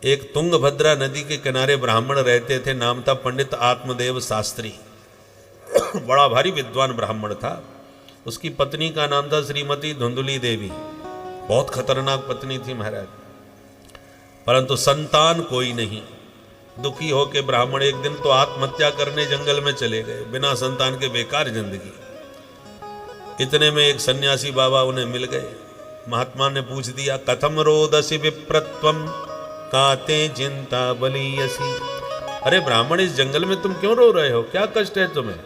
एक तुंगभद्रा नदी के किनारे ब्राह्मण रहते थे, नाम था पंडित आत्मदेव शास्त्री। बड़ा भारी विद्वान ब्राह्मण था। उसकी पत्नी का नाम था श्रीमती धुंधुली देवी। बहुत खतरनाक पत्नी थी महाराज, परंतु संतान कोई नहीं। दुखी होके ब्राह्मण एक दिन तो आत्महत्या करने जंगल में चले गए, बिना संतान के बेकार जिंदगी। इतने में एक सन्यासी बाबा उन्हें मिल गए। महात्मा ने पूछ दिया, कथम रोदसी विप्रत्वम काते चिंता बलियसी। अरे ब्राह्मण, इस जंगल में तुम क्यों रो रहे हो, क्या कष्ट है तुम्हें?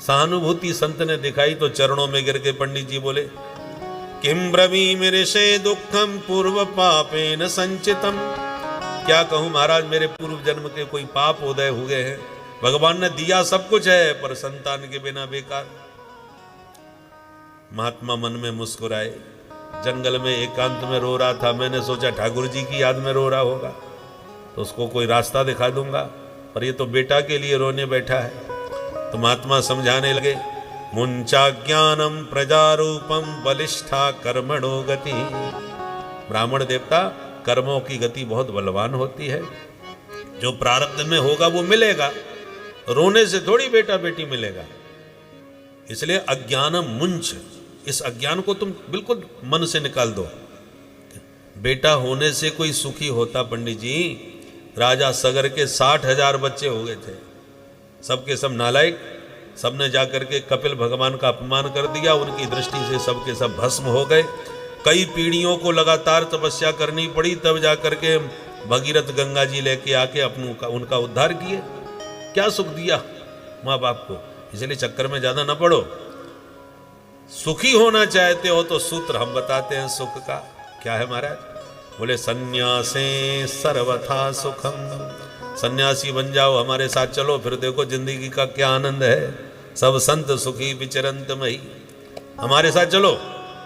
सहानुभूति संत ने दिखाई तो चरणों में गिर के पंडित जी बोले, किम ब्रवीमि ऋषे दुखम पूर्व पापेन संचितम। क्या कहूं महाराज, मेरे पूर्व जन्म के कोई पाप उदय हुए हैं। भगवान ने दिया सब कुछ है, पर संतान के बिना बेकार। महात्मा मन में मुस्कुराए। जंगल में एकांत में रो रहा था। मैंने सोचा ठाकुर जी की याद में रो रहा होगा तो उसको कोई रास्ता दिखा दूंगा, पर ये तो बेटा के लिए रोने बैठा है। तो महात्मा समझाने लगे, मुंचा ज्ञानम प्रजारूपम बलिष्ठा कर्मणो गति। ब्राह्मण देवता, कर्मों की गति बहुत बलवान होती है। जो प्रारब्ध में होगा वो मिलेगा, रोने से थोड़ी बेटा बेटी मिलेगा। इसलिए अज्ञानम मुंच, इस अज्ञान को तुम बिल्कुल मन से निकाल दो। बेटा होने से कोई सुखी होता पंडित जी? राजा सगर के 60,000 बच्चे हो गए थे, सबके सब नालायक। सबने जाकर के कपिल भगवान का अपमान कर दिया। उनकी दृष्टि से सबके सब भस्म हो गए। कई पीढ़ियों को लगातार तपस्या करनी पड़ी, तब जाकर के भगीरथ गंगा जी लेके आके उनका उद्धार किए। क्या सुख दिया माँ बाप को। इसलिए चक्कर में ज्यादा न पड़ो। सुखी होना चाहते हो तो सूत्र हम बताते हैं सुख का। क्या है महाराज? बोले, सन्यासे सर्वथा सुखम। सन्यासी बन जाओ, हमारे साथ चलो, फिर देखो जिंदगी का क्या आनंद है। सब संत सुखी विचरंत मई। हमारे साथ चलो,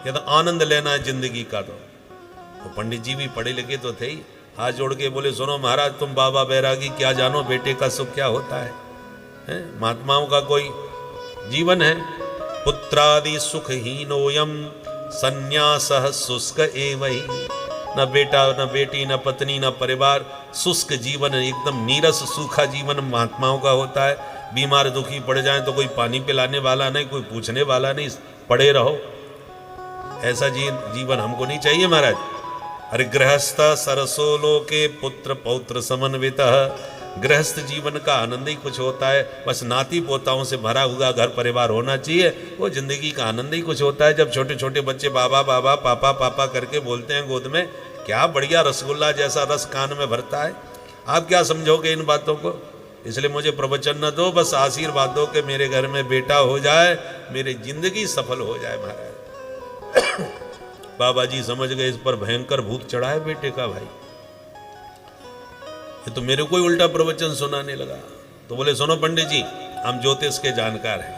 ये तो आनंद लेना है जिंदगी का। तो पंडित जी भी पढ़े लिखे तो थे ही। हाथ जोड़ के बोले, सुनो महाराज, तुम बाबा बैरागी क्या जानो, बेटे का सुख क्या होता है? महात्माओं का कोई जीवन है। पुत्रादि सुखहीनोयम संन्यासः शुष्क एवहि। न बेटा, न बेटी, न पत्नी, न परिवार, शुष्क जीवन, एकदम नीरस सूखा जीवन महात्माओं का होता है। बीमार दुखी पड़ जाए तो कोई पानी पिलाने वाला नहीं, कोई पूछने वाला नहीं, पड़े रहो। ऐसा जीवन हमको नहीं चाहिए महाराज। अरे गृहस्थ सरसो लोके पुत्र पौत्र समन्वितः। गृहस्थ जीवन का आनंद ही कुछ होता है। बस नाती पोताओं से भरा हुआ घर परिवार होना चाहिए, वो जिंदगी का आनंद ही कुछ होता है। जब छोटे छोटे बच्चे बाबा बाबा पापा पापा करके बोलते हैं गोद में, क्या बढ़िया रसगुल्ला जैसा रस कान में भरता है। आप क्या समझोगे इन बातों को? इसलिए मुझे प्रवचन न दो, बस आशीर्वाद दो कि मेरे घर में बेटा हो जाए, मेरी जिंदगी सफल हो जाए महाराज। बाबा जी समझ गए इस पर भयंकर भूत चढ़ा है बेटे का। भाई ये तो मेरे को ही उल्टा प्रवचन सुनाने लगा। तो बोले, सुनो पंडित जी, हम ज्योतिष के जानकार हैं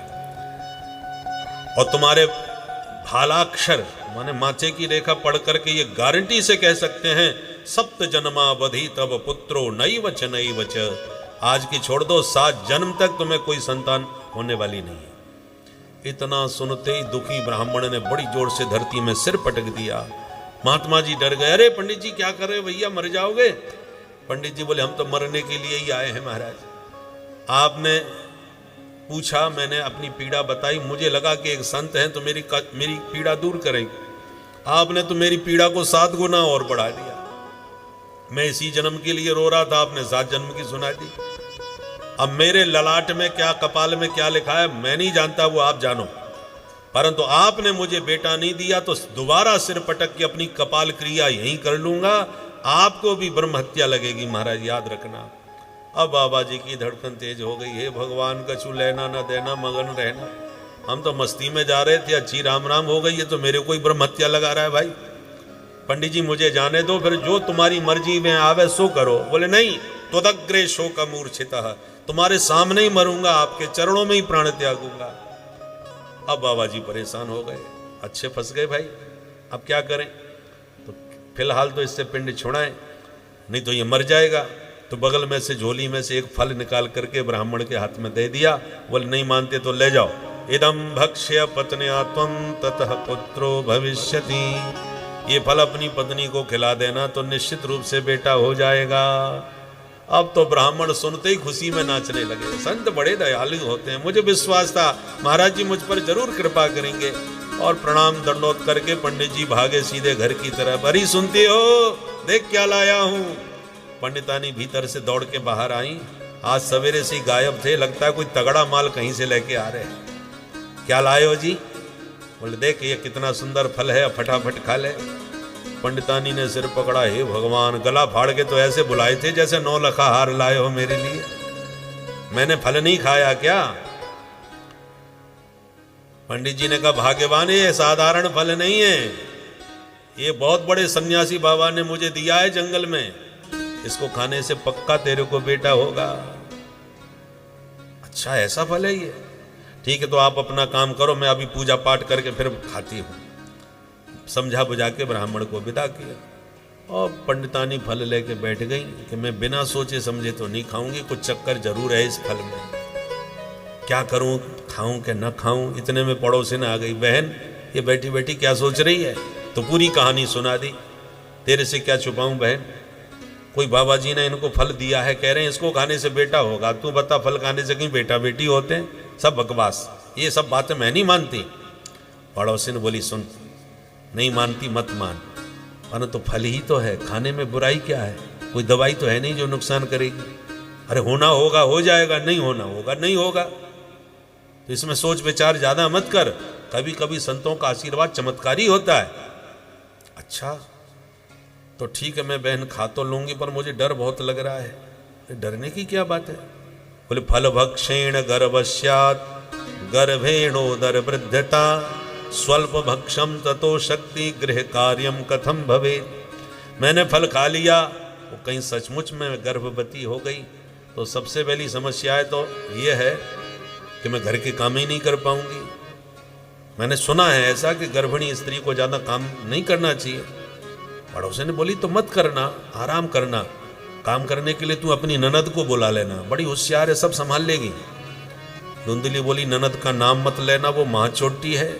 और तुम्हारे भालाक्षर माने माचे की रेखा पढ़ करके ये गारंटी से कह सकते हैं, सप्त जन्मावधि तब पुत्रो नैव च नैव च। आज की छोड़ दो, 7 जन्म तक तुम्हें कोई संतान होने वाली नहीं है। इतना सुनते ही दुखी ब्राह्मण ने बड़ी जोर से धरती में सिर पटक दिया। महात्मा जी डर गए। अरे पंडित जी क्या कर रहे हो भैया, मर जाओगे। पंडित जी बोले, हम तो मरने के लिए ही आए हैं महाराज। आपने पूछा, मैंने अपनी पीड़ा बताई, मुझे लगा कि एक संत हैं तो मेरी पीड़ा दूर करेंगे। आपने तो मेरी पीड़ा को 7 गुना और बढ़ा दिया। मैं इसी जन्म के लिए रो रहा था, आपने 7 जन्म की सुना दी। अब मेरे ललाट में क्या, कपाल में क्या लिखा है मैं नहीं जानता, वो आप जानो। परंतु आपने मुझे बेटा नहीं दिया तो दोबारा सिर पटक के अपनी कपाल क्रिया यहीं कर लूंगा। आपको भी ब्रह्म हत्या लगेगी महाराज, याद रखना। अब बाबा जी की धड़कन तेज हो गई। हे भगवान, कछु लेना न देना, मगन रहना। हम तो मस्ती में जा रहे थे, अच्छी राम राम हो गई, ये तो मेरे को ही ब्रह्म हत्या लगा रहा है। भाई पंडित जी मुझे जाने दो, फिर जो तुम्हारी मर्जी में आवे सो करो। बोले, नहीं, त्वदग्रे शोक मूर्छितः, तुम्हारे सामने ही मरूंगा, आपके चरणों में ही प्राण त्यागूंगा। अब बाबा जी परेशान हो गए, अच्छे फंस गए भाई। अब क्या करें? तो फिलहाल तो इससे पिंड छुड़ाएं, नहीं तो ये मर जाएगा। तो बगल में से झोली में से एक फल निकाल करके ब्राह्मण के हाथ में दे दिया। बोले, नहीं मानते तो ले जाओ। इदम भक्ष्य पत्न्या त्वं ततः पुत्रो भविष्यति। ये फल अपनी पत्नी को खिला देना तो निश्चित रूप से बेटा हो जाएगा। अब तो ब्राह्मण सुनते ही खुशी में नाचने लगे। संत बड़े दयालु होते हैं, मुझे विश्वास था महाराज जी मुझ पर जरूर कृपा करेंगे। और प्रणाम दंडोत करके पंडित जी भागे सीधे घर की तरफ। अरे सुनती हो, देख क्या लाया हूं। पंडितानी भीतर से दौड़ के बाहर आई। आज सवेरे से गायब थे, लगता है कोई तगड़ा माल कहीं से लेके आ रहे हैं। क्या लाए हो जी? बोले देख ये कितना सुंदर फल है, फटाफट खा ले। पंडितानी ने सिर पकड़ा, हे भगवान, गला फाड़ के तो ऐसे बुलाए थे जैसे 9 लखा हार लाए हो मेरे लिए। मैंने फल नहीं खाया क्या? पंडित जी ने कहा भाग्यवान, ये साधारण फल नहीं है, ये बहुत बड़े सन्यासी बाबा ने मुझे दिया है जंगल में, इसको खाने से पक्का तेरे को बेटा होगा। अच्छा ऐसा फल है ये? ठीक है तो आप अपना काम करो, मैं अभी पूजा पाठ करके फिर खाती हूं। समझा बुझा के ब्राह्मण को विदा किया और पंडितानी फल लेके बैठ गई कि मैं बिना सोचे समझे तो नहीं खाऊंगी, कुछ चक्कर जरूर है इस फल में, क्या करूं, खाऊं कि न खाऊं। इतने में पड़ोसिन आ गई, बहन ये बैठी बैठी क्या सोच रही है? तो पूरी कहानी सुना दी। तेरे से क्या छुपाऊं बहन, कोई बाबा जी ने इनको फल दिया है, कह रहे हैं इसको खाने से बेटा होगा। तू बता फल खाने से कहीं बेटा बेटी होते हैं? सब बकवास, ये सब बातें मैं नहीं मानती। पड़ोसिन बोली सुन, नहीं मानती मत मान, वरना तो फल ही तो है, खाने में बुराई क्या है, कोई दवाई तो है नहीं जो नुकसान करेगी। अरे होना होगा हो जाएगा, नहीं होना होगा नहीं होगा, तो इसमें सोच विचार ज्यादा मत कर। कभी कभी संतों का आशीर्वाद चमत्कारी होता है। अच्छा तो ठीक है मैं बहन खा तो लूंगी, पर मुझे डर बहुत लग रहा है। डरने की क्या बात है? बोले फल भक्षेण गर्भस्यात् गर्भेणोदर वृद्धता स्वल्प भक्षम ततो शक्ति गृह कार्यम कथम भवे। मैंने फल खा लिया, वो कहीं सचमुच में गर्भवती हो गई तो सबसे पहली समस्या है तो ये है कि मैं घर के काम ही नहीं कर पाऊंगी। मैंने सुना है ऐसा कि गर्भिणी स्त्री को ज़्यादा काम नहीं करना चाहिए। पड़ोसी ने बोली तो मत करना, आराम करना, काम करने के लिए तू अपनी ननद को बुला लेना, बड़ी होशियार है, सब संभाल लेगी। धुंधली बोली ननद का नाम मत लेना, वो माँ चोटी है,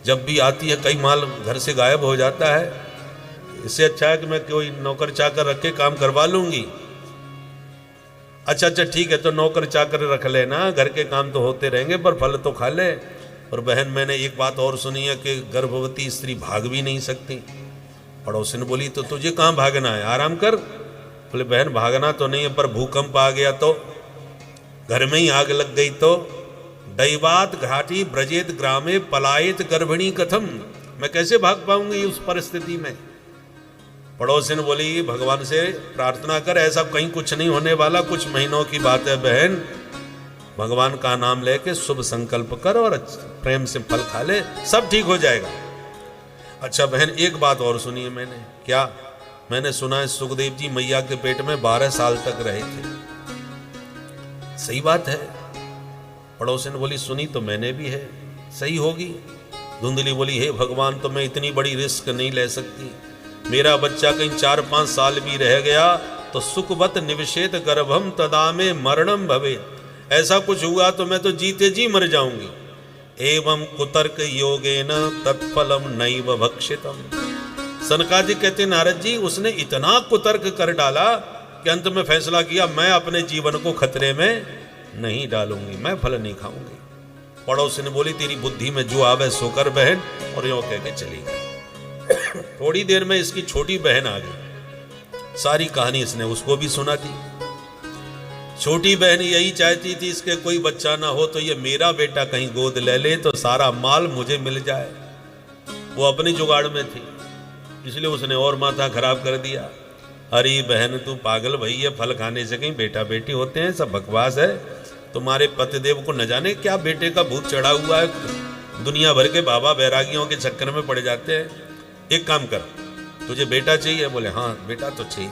जब भी आती है कई माल घर से गायब हो जाता है, इससे अच्छा है कि मैं कोई नौकर चाकर रख के काम करवा लूंगी। अच्छा अच्छा ठीक है तो नौकर चाकर रख लेना, घर के काम तो होते रहेंगे पर फल तो खा ले। और बहन मैंने एक बात और सुनी है कि गर्भवती स्त्री भाग भी नहीं सकती। पड़ोसी ने बोली तो तुझे कहाँ भागना है, आराम कर। बोले बहन भागना तो नहीं है, पर भूकंप आ गया तो, घर में ही आग लग गई तो, दैवात घाटी ब्रजेत ग्रामे पलायत गर्भिणी कथम, मैं कैसे भाग पाऊंगी उस परिस्थिति में। पड़ोसी ने बोली भगवान से प्रार्थना कर, ऐसा कहीं कुछ नहीं होने वाला, कुछ महीनों की बात है बहन, भगवान का नाम लेके शुभ संकल्प कर और प्रेम से फल खा ले, सब ठीक हो जाएगा। अच्छा बहन एक बात और सुनी है मैंने। क्या? मैंने सुना है सुखदेव जी मैया के पेट में 12 साल तक रहे थे, सही बात है? पड़ोसी ने बोली सुनी तो मैंने भी है, सही होगी? धुंधली बोली हे भगवान तो मैं इतनी बड़ी रिस्क नहीं ले सकती, मेरा बच्चा कहीं 4-5 साल भी रह गया तो सुखवत निविशेत गर्भम तदा में मरणम भवे, ऐसा कुछ हुआ तो मैं तो जीते जी मर जाऊंगी। एवं कुतर्क योगेन तत्फलम नैव भक्षितम। सनकादिक कहते नारद जी उसने इतना कुतर्क कर डाला कि अंत में फैसला किया मैं अपने जीवन को खतरे में नहीं डालूंगी, मैं फल नहीं खाऊंगी। पड़ोसी ने बोली तेरी बुद्धि में जो आवे सो कर बहन, और यूं कह के चली गई। थोड़ी देर में इसकी छोटी बहन आ गई, सारी कहानी इसने उसको भी सुना दी। छोटी बहन यही चाहती थी इसके कोई बच्चा ना हो तो ये मेरा बेटा कहीं गोद ले ले तो सारा माल मुझे मिल जाए। वो अपनी जुगाड़ में थी, इसलिए उसने और माथा खराब कर दिया। अरे बहन तू पागल भई है, फल खाने से कहीं बेटा बेटी होते हैं, सब बकवास है। तुम्हारे पतिदेव को न जाने क्या बेटे का भूत चढ़ा हुआ है, दुनिया भर के बाबा बैरागियों के चक्कर में पड़ जाते हैं। एक काम कर, तुझे बेटा चाहिए? बोले हाँ बेटा तो चाहिए।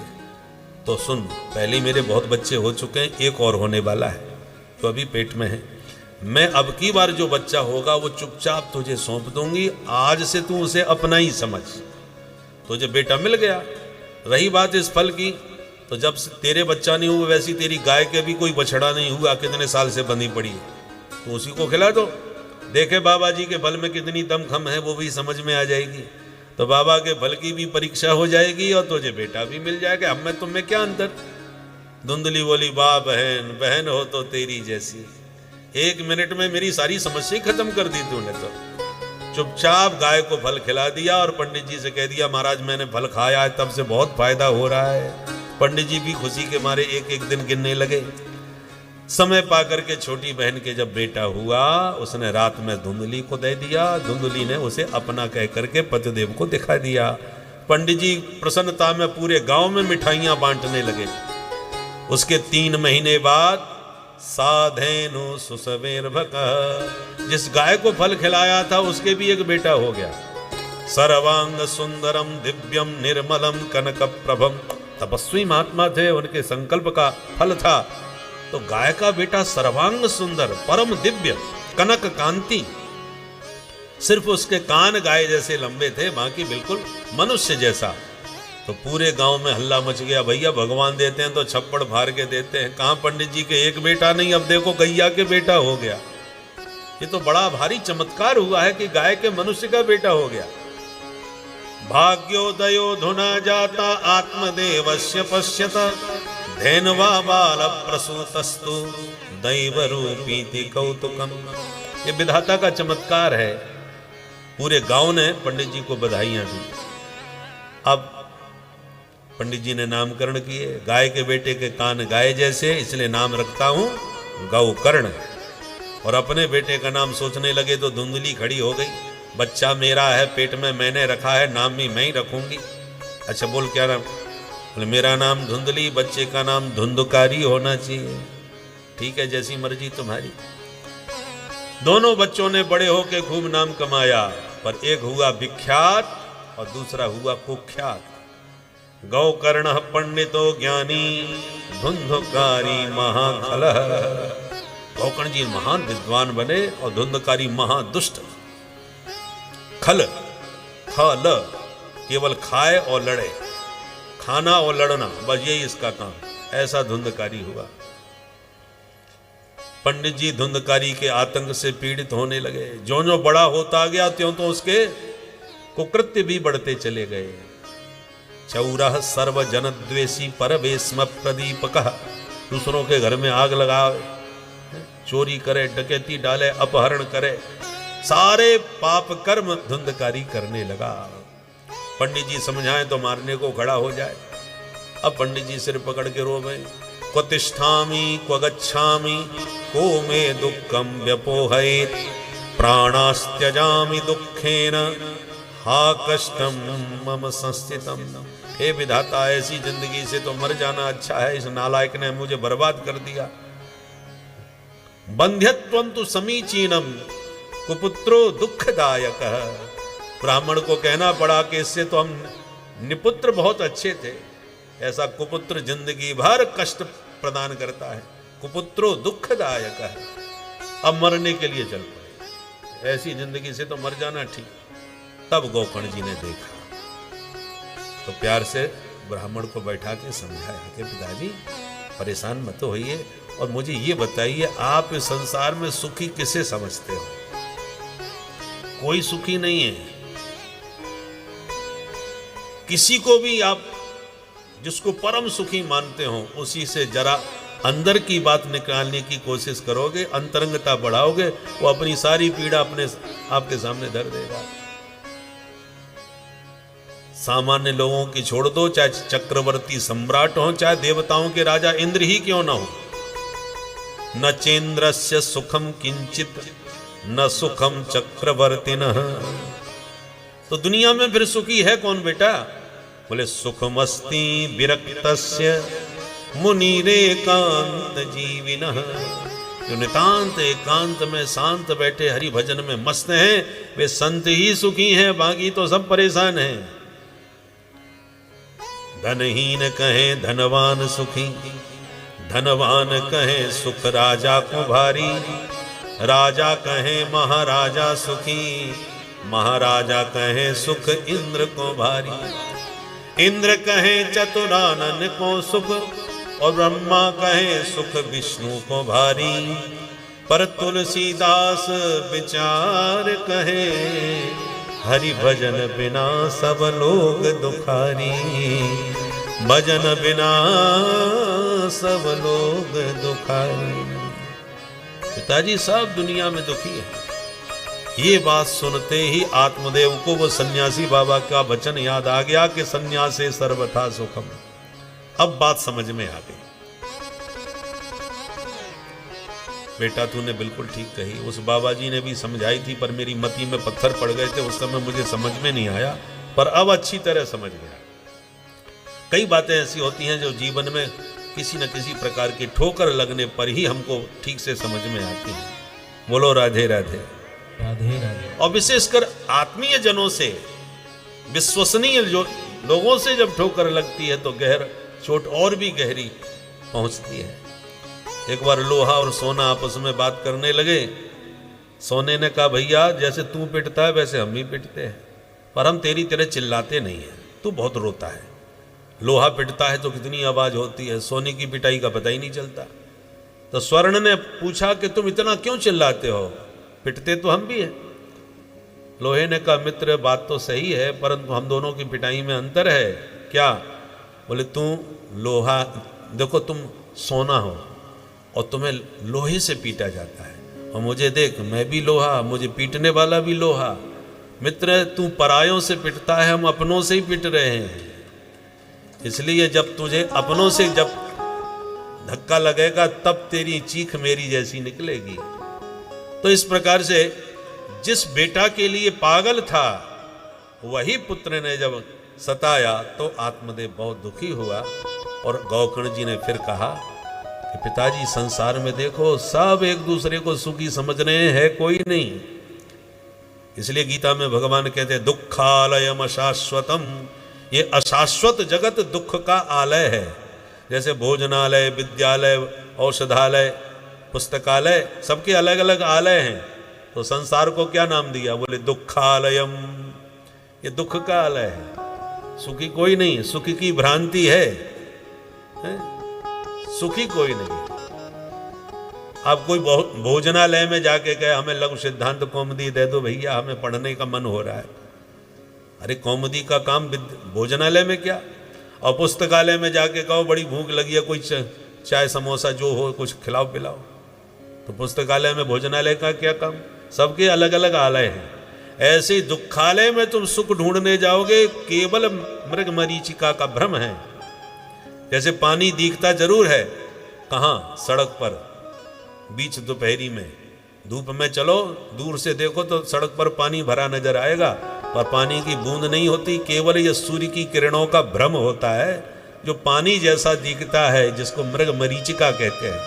तो सुन, पहले मेरे बहुत बच्चे हो चुके हैं, एक और होने वाला है तो अभी पेट में है। मैं अब की बार जो बच्चा होगा वो चुपचाप तुझे सौंप दूंगी, आज से तू उसे अपना ही समझ। तुझे बेटा मिल गया। रही बात इस फल की, तो जब से तेरे बच्चा नहीं हुआ वैसी तेरी गाय के भी कोई बछड़ा नहीं हुआ, कितने साल से बंधी पड़ी है, तो उसी को खिला दो। देखे बाबा जी के फल में कितनी दमखम है वो भी समझ में आ जाएगी। तो बाबा के फल की भी परीक्षा हो जाएगी और तुझे बेटा भी मिल जाएगा। हम में तुम में क्या अंतर। धुंधली बोली, वाह बहन, बहन हो तो तेरी जैसी, 1 मिनट में मेरी सारी समस्या खत्म कर दी तूने। तो चुपचाप गाय को फल खिला दिया और पंडित जी से कह दिया, महाराज मैंने फल खाया है, तब से बहुत फायदा हो रहा है। पंडित जी भी खुशी के मारे एक एक दिन गिनने लगे। समय पाकर के छोटी बहन के जब बेटा हुआ, उसने रात में धुंधली को दे दिया। धुंधली ने उसे अपना कह करके पतिदेव को दिखा दिया। पंडित जी प्रसन्नता में पूरे गांव में मिठाइयां बांटने लगे। उसके 3 महीने बाद साधेनु सुसवेर्भक, जिस गाय को फल खिलाया था उसके भी एक बेटा हो गया। सर्वांग सुंदरम दिव्यम निर्मलम कनक प्रभम, तपस्वी महात्मा थे, उनके संकल्प का फल था। तो गाय का बेटा सर्वांग सुंदर, परम दिव्य, कनक कांति, सिर्फ उसके कान गाय जैसे लंबे थे, बाकी बिल्कुल मनुष्य जैसा। तो पूरे गांव में हल्ला मच गया, भैया भगवान देते हैं तो छप्पड़ फाड़ के देते हैं, कहां पंडित जी के एक बेटा नहीं, अब देखो गैया के बेटा हो गया। ये तो बड़ा भारी चमत्कार हुआ है कि गाय के मनुष्य का बेटा हो गया। भाग्योदयो धुना जाता आत्मदेवस्य पश्यत, धैनवा बाल प्रसूतस्तु दैव रूपीति कौतुकम। ये विधाता का चमत्कार है। पूरे गांव ने पंडित जी को बधाइयां दी। अब पंडित जी ने नामकरण किए। गाय के बेटे के कान गाय जैसे, इसलिए नाम रखता हूं गौकर्ण। और अपने बेटे का नाम सोचने लगे तो धुंधली खड़ी हो गई। बच्चा मेरा है, पेट में मैंने रखा है, नाम भी मैं ही रखूंगी। अच्छा बोल क्या नाम? बोले मेरा नाम धुंधली, बच्चे का नाम धुंधकारी होना चाहिए। ठीक है, जैसी मर्जी तुम्हारी। दोनों बच्चों ने बड़े होके खूब नाम कमाया, पर एक हुआ विख्यात और दूसरा हुआ कुख्यात। गौकर्ण पंडितो ज्ञानी, धुंधकारी महाखलः। गौकर्ण जी महान विद्वान बने और धुंधकारी महादुष्ट। खल, खल, केवल खाए और लड़े, खाना और लड़ना, बस यही इसका काम। ऐसा धुंधकारी हुआ। पंडित जी धुंधकारी के आतंक से पीड़ित होने लगे। जो जो बड़ा होता गया त्यों तो उसके कुकृत्य भी बढ़ते चले गए। चौरह सर्व जन द्वेषी परवेश्म प्रदीपकः, दूसरों के घर में आग लगावे, चोरी करे, डकैती डाले, अपहरण करे, सारे पाप कर्म धुंधकारी करने लगा। पंडित जी समझाएं तो मारने को खड़ा हो जाए। अब पंडित जी सिर पकड़ के रोवे, क्व तिष्ठामि क्व गच्छामि को मे दुःखम व्यपोहयेत्, प्राणास्त्यजामि दुःखेन हा कष्टम मम संस्थितम। हे विधाता, ऐसी जिंदगी से तो मर जाना अच्छा है, इस नालायक ने मुझे बर्बाद कर दिया। बंध्यत्वं तु समीचीनम कुपुत्रो दुःखदायकः। ब्राह्मण को कहना पड़ा कि इससे तो हम निपुत्र बहुत अच्छे थे, ऐसा कुपुत्र जिंदगी भर कष्ट प्रदान करता है। कुपुत्रो दुःखदायक है। अब मरने के लिए चल पड़े, ऐसी जिंदगी से तो मर जाना ठीक। तब गौकर्ण जी ने देखा तो प्यार से ब्राह्मण को बैठा के समझाया कि पिताजी परेशान मत होइए और मुझे ये बताइए, आप इस संसार में सुखी किसे समझते हो? कोई सुखी नहीं है। किसी को भी आप जिसको परम सुखी मानते हो उसी से जरा अंदर की बात निकालने की कोशिश करोगे, अंतरंगता बढ़ाओगे, वो अपनी सारी पीड़ा अपने आपके सामने धर देगा। सामान्य लोगों की छोड़ दो, चाहे चक्रवर्ती सम्राट हो, चाहे देवताओं के राजा इंद्र ही क्यों ना हो, न चेन्द्रस्य सुखम किंचित न सुखम चक्रवर्तिनः। तो दुनिया में फिर सुखी है कौन बेटा? बोले सुखमस्ति विरक्तस्य मुनिरेकांत जीविनः। जो नितांत एकांत में शांत बैठे हरि भजन में मस्त हैं, वे संत ही सुखी हैं, बाकी तो सब परेशान हैं। धनहीन कहे धनवान सुखी, धनवान कहे सुख राजा को भारी, राजा कहे महाराजा सुखी, महाराजा कहे सुख इंद्र को भारी। इंद्र कहे चतुरानन को सुख और ब्रह्मा कहे सुख विष्णु को भारी, पर तुलसीदास विचार कहे हरि भजन बिना सब लोग दुखारी, भजन बिना सब लोग दुखारी। पिताजी सब दुनिया में दुखी है। ये बात सुनते ही आत्मदेव को वो सन्यासी बाबा का वचन याद आ गया कि सन्यासे सर्वथा सुखम। अब बात समझ में आ गई। बेटा तूने बिल्कुल ठीक कही, उस बाबा जी ने भी समझाई थी पर मेरी मति में पत्थर पड़ गए थे, उस समय मुझे समझ में नहीं आया, पर अब अच्छी तरह समझ गया। कई बातें ऐसी होती हैं जो जीवन में किसी न किसी प्रकार की ठोकर लगने पर ही हमको ठीक से समझ में आती है। बोलो राधे राधे राधे राधे। और विशेषकर आत्मीय जनों से, विश्वसनीय जो लोगों से जब ठोकर लगती है तो गहर चोट और भी गहरी पहुंचती है। एक बार लोहा और सोना आपस में बात करने लगे। सोने ने कहा भैया जैसे तू पिटता है वैसे हम भी पिटते हैं, पर हम तेरी तरह चिल्लाते नहीं हैं, तू बहुत रोता है। लोहा पिटता है तो कितनी आवाज होती है, सोने की पिटाई का पता ही नहीं चलता। तो स्वर्ण ने पूछा कि तुम इतना क्यों चिल्लाते हो, पिटते तो हम भी हैं। लोहे ने कहा मित्र बात तो सही है, परंतु हम दोनों की पिटाई में अंतर है। क्या? बोले तू लोहा, देखो तुम सोना हो और तुम्हें लोहे से पीटा जाता है, और मुझे देख मैं भी लोहा, मुझे पीटने वाला भी लोहा। मित्र तू परायों से पिटता है, हम अपनों से ही पिट रहे हैं। इसलिए जब तुझे अपनों से जब धक्का लगेगा तब तेरी चीख मेरी जैसी निकलेगी। तो इस प्रकार से जिस बेटा के लिए पागल था वही पुत्र ने जब सताया तो आत्मदेव बहुत दुखी हुआ। और गौकर्ण जी ने फिर कहा कि पिताजी संसार में देखो सब एक दूसरे को सुखी समझ रहे हैं, कोई नहीं। इसलिए गीता में भगवान कहते हैं दुखालयम अशाश्वतम, ये अशाश्वत जगत दुख का आलय है। जैसे भोजनालय, विद्यालय, औषधालय, पुस्तकालय, सबके अलग अलग आलय हैं। तो संसार को क्या नाम दिया? बोले दुखालयम, ये दुख का आलय है। सुखी कोई नहीं, सुख की भ्रांति है, सुखी कोई नहीं। आप कोई भोजनालय में जाके कहे हमें लघु सिद्धांत कौमुदी दे दो भैया, हमें पढ़ने का मन हो रहा है। अरे कौमुदी का काम भोजनालय में क्या? और पुस्तकालय में जाके कहो बड़ी भूख लगी है, कोई चाय समोसा जो हो कुछ खिलाओ पिलाओ। तो पुस्तकालय में भोजनालय का क्या काम? सबके अलग अलग आलय हैं। ऐसे ही दुखालय में तुम सुख ढूंढने जाओगे, केवल मृग मरीचिका का भ्रम है। जैसे पानी दिखता जरूर है, कहाँ? सड़क पर बीच दोपहरी में धूप में चलो, दूर से देखो तो सड़क पर पानी भरा नजर आएगा, पर पानी की बूंद नहीं होती। केवल ये सूर्य की किरणों का भ्रम होता है जो पानी जैसा दिखता है, जिसको मृग मरीचिका कहते हैं,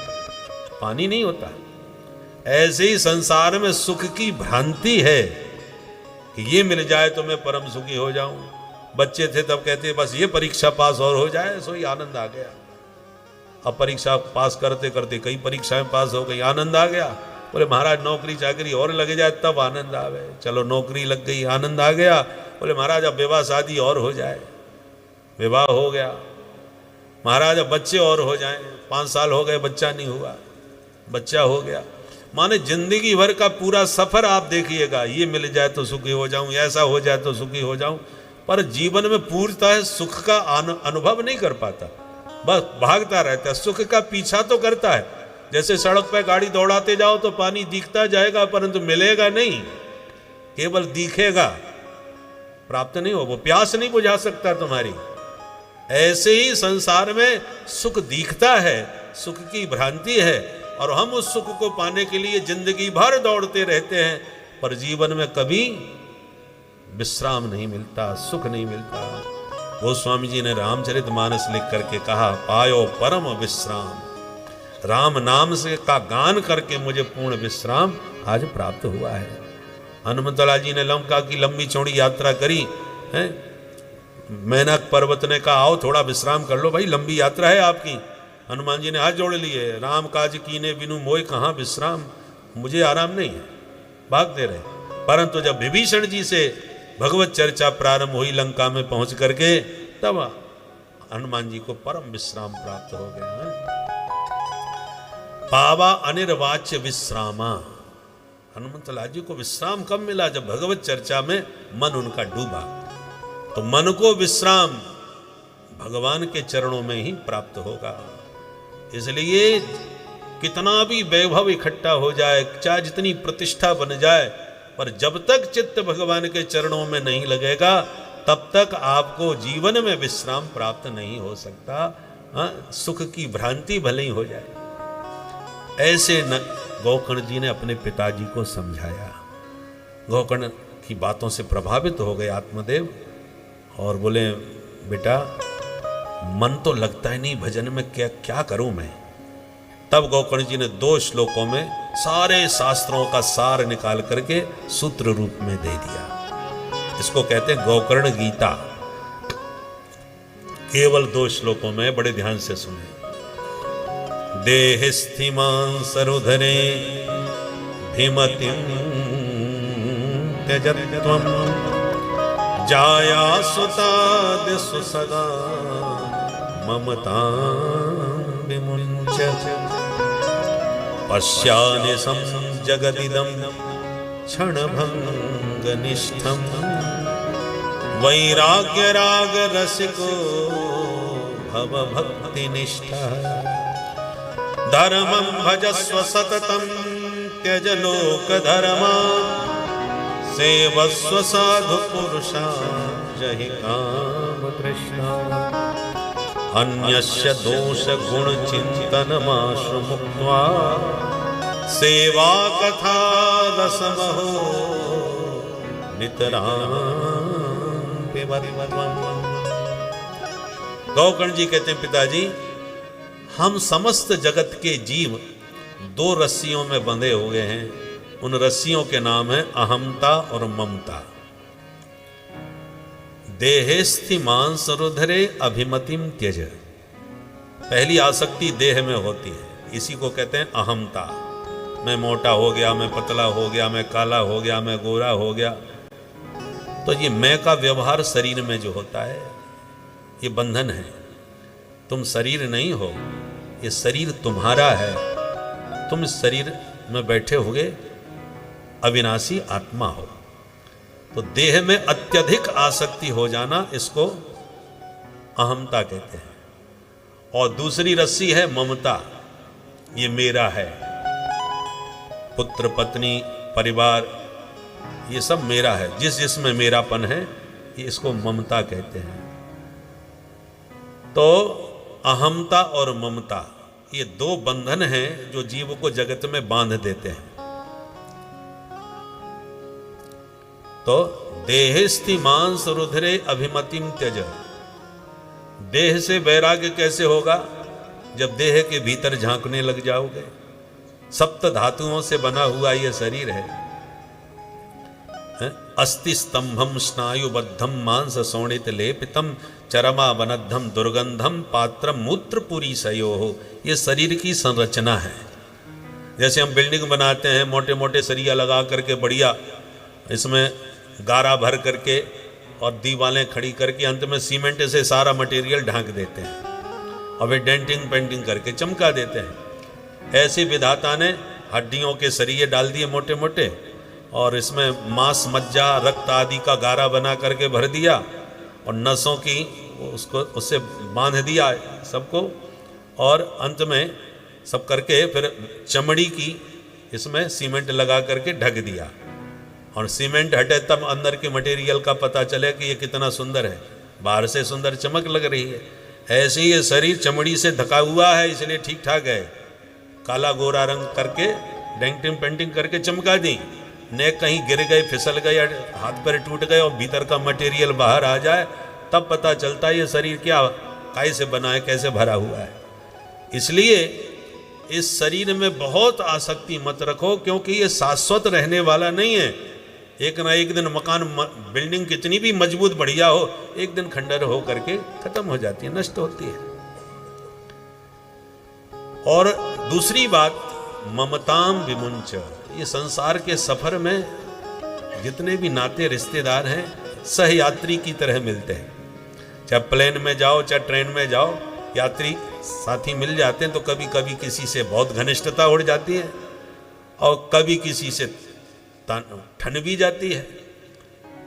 पानी नहीं होता। ऐसे ही संसार में सुख की भ्रांति है कि ये मिल जाए तो मैं परम सुखी हो जाऊं। बच्चे थे तब कहते बस ये परीक्षा पास और हो जाए सो ही आनंद आ गया। अब परीक्षा पास करते करते कई परीक्षाएं पास हो गई, आनंद आ गया। बोले महाराज नौकरी चाकरी और लग जाए तब आनंद आवे। चलो नौकरी लग गई, आनंद आ गया। बोले महाराज अब विवाह शादी और हो जाए, विवाह हो गया। महाराज अब बच्चे और हो जाएं, 5 साल हो गए बच्चा नहीं हुआ, बच्चा हो गया। माने जिंदगी भर का पूरा सफर आप देखिएगा, ये मिल जाए तो सुखी हो जाऊं, ऐसा हो जाए तो सुखी हो जाऊं, पर जीवन में पूर्णतः सुख का अनुभव नहीं कर पाता, बस भागता रहता है। सुख का पीछा तो करता है। जैसे सड़क पर गाड़ी दौड़ाते जाओ तो पानी दिखता जाएगा परंतु मिलेगा नहीं, केवल दिखेगा, प्राप्त नहीं हो, वो प्यास नहीं बुझा सकता तुम्हारी। ऐसे ही संसार में सुख दिखता है, सुख की भ्रांति है, और हम उस सुख को पाने के लिए जिंदगी भर दौड़ते रहते हैं, पर जीवन में कभी विश्राम नहीं मिलता, सुख नहीं मिलता। गोस्वामी जी ने रामचरितमानस लिख करके कहा पायो परम विश्राम, राम नाम से का गान करके मुझे पूर्ण विश्राम आज प्राप्त हुआ है। हनुमंतलाल जी ने लंका की लंबी चौड़ी यात्रा करी है, मेनक पर्वत ने कहा आओ थोड़ा विश्राम कर लो भाई, लंबी यात्रा है आपकी। हनुमान जी ने हाथ जोड़ लिए, राम काज कीने बिनु मोय कहाँ विश्राम, मुझे आराम नहीं है, भागते रहे। परंतु जब विभीषण जी से भगवत चर्चा प्रारंभ हुई लंका में पहुंच करके, तब हनुमान जी को परम विश्राम प्राप्त हो गया है। पावा अनिर्वाच्य विश्रामा, हनुमंतलाल जी को विश्राम कब मिला? जब भगवत चर्चा में मन उनका डूबा। तो मन को विश्राम भगवान के चरणों में ही प्राप्त होगा। इसलिए कितना भी वैभव इकट्ठा हो जाए, चाहे जितनी प्रतिष्ठा बन जाए, पर जब तक चित्त भगवान के चरणों में नहीं लगेगा तब तक आपको जीवन में विश्राम प्राप्त नहीं हो सकता। सुख की भ्रांति भले ही हो जाए। ऐसे न गोकर्ण जी ने अपने पिताजी को समझाया। गोकर्ण की बातों से प्रभावित हो गए आत्मदेव और बोले, बेटा मन तो लगता ही नहीं भजन में, क्या करूं मैं। तब गोकर्ण जी ने 2 श्लोकों में सारे शास्त्रों का सार निकाल करके सूत्र रूप में दे दिया। इसको कहते हैं गोकर्ण गीता। केवल 2 श्लोकों में, बड़े ध्यान से सुने। देहिस्थिमां सरुधरे भीमतिं त्यजत्वं जाया सुतादिषु सदा ममतां विमुञ्च पश्यानिशं जगदिदं क्षणभङ्गनिष्ठं वैराग्यरागरसिको भवभक्तिनिष्ठः धर्मं भजस्व सततं त्यज लोकधर्मान् सेवस्व साधु पुरुषान् जहि कामतृष्णान् अन्यस्य दोष गुण चिंतनमाशु मुक्त्वा सेवा कथा रसमहो नितरां पिबध्वम्। गोकर्ण जी कहते हैं, पिताजी हम समस्त जगत के जीव 2 रस्सियों में बंधे हुए हैं। उन रस्सियों के नाम है अहमता और ममता। देहेस्थि मांस रुधरे अभिमतिम त्यज। पहली आसक्ति देह में होती है, इसी को कहते हैं अहमता। मैं मोटा हो गया, मैं पतला हो गया, मैं काला हो गया, मैं गोरा हो गया। तो ये मैं का व्यवहार शरीर में जो होता है ये बंधन है। तुम शरीर नहीं हो, ये शरीर तुम्हारा है। तुम इस शरीर में बैठे हुए अविनाशी आत्मा हो। तो देह में अत्यधिक आसक्ति हो जाना, इसको अहमता कहते हैं। और दूसरी रस्सी है ममता, ये मेरा है। पुत्र पत्नी परिवार ये सब मेरा है। जिसमें मेरापन है ये इसको ममता कहते हैं। तो अहमता और ममता ये 2 बंधन हैं जो जीव को जगत में बांध देते हैं। तो देहिस्थि मांस रुधिरे अभिमतिम त्यज। देह से वैराग्य कैसे होगा? जब देह के भीतर झांकने लग जाओगे। 7 धातुओं से बना हुआ यह शरीर है। अस्ति स्तंभम स्नायुबद्धम मांस शोणित लेपितम चरमा वनद्धम दुर्गंधम पात्रम मूत्रपुरी सयो। ये शरीर की संरचना है। जैसे हम बिल्डिंग बनाते हैं, मोटे मोटे सरिया लगा करके बढ़िया इसमें गारा भर करके और दीवारें खड़ी करके अंत में सीमेंट से सारा मटेरियल ढांक देते हैं और वे डेंटिंग पेंटिंग करके चमका देते हैं। ऐसी विधाता ने हड्डियों के सरिये डाल दिए मोटे मोटे और इसमें मांस मज्जा रक्त आदि का गारा बना करके भर दिया और नसों की उसको उससे बांध दिया सबको, और अंत में सब करके फिर चमड़ी की इसमें सीमेंट लगा करके ढक दिया। और सीमेंट हटे तब अंदर के मटेरियल का पता चले कि ये कितना सुंदर है, बाहर से सुंदर चमक लग रही है। ऐसे ही ये शरीर चमड़ी से ढका हुआ है, इसलिए ठीक ठाक है। काला गोरा रंग करके डेंटिंग पेंटिंग करके चमका दी, नेक कहीं गिर गए, फिसल गए, हाथ पैर टूट गए और भीतर का मटेरियल बाहर आ जाए तब पता चलता है ये शरीर क्या काय से बना है, कैसे भरा हुआ है। इसलिए इस शरीर में बहुत आसक्ति मत रखो, क्योंकि ये शाश्वत रहने वाला नहीं है। एक ना एक दिन मकान बिल्डिंग कितनी भी मजबूत बढ़िया हो, एक दिन खंडर हो करके खत्म हो जाती है, नष्ट होती है। और दूसरी बात, ममताम विमुंच। ये संसार के सफर में जितने भी नाते रिश्तेदार हैं सहयात्री की तरह मिलते हैं। चाहे प्लेन में जाओ चाहे ट्रेन में जाओ, यात्री साथी मिल जाते हैं तो कभी कभी किसी से बहुत घनिष्ठता उड़ जाती है और कभी किसी से ठन भी जाती है।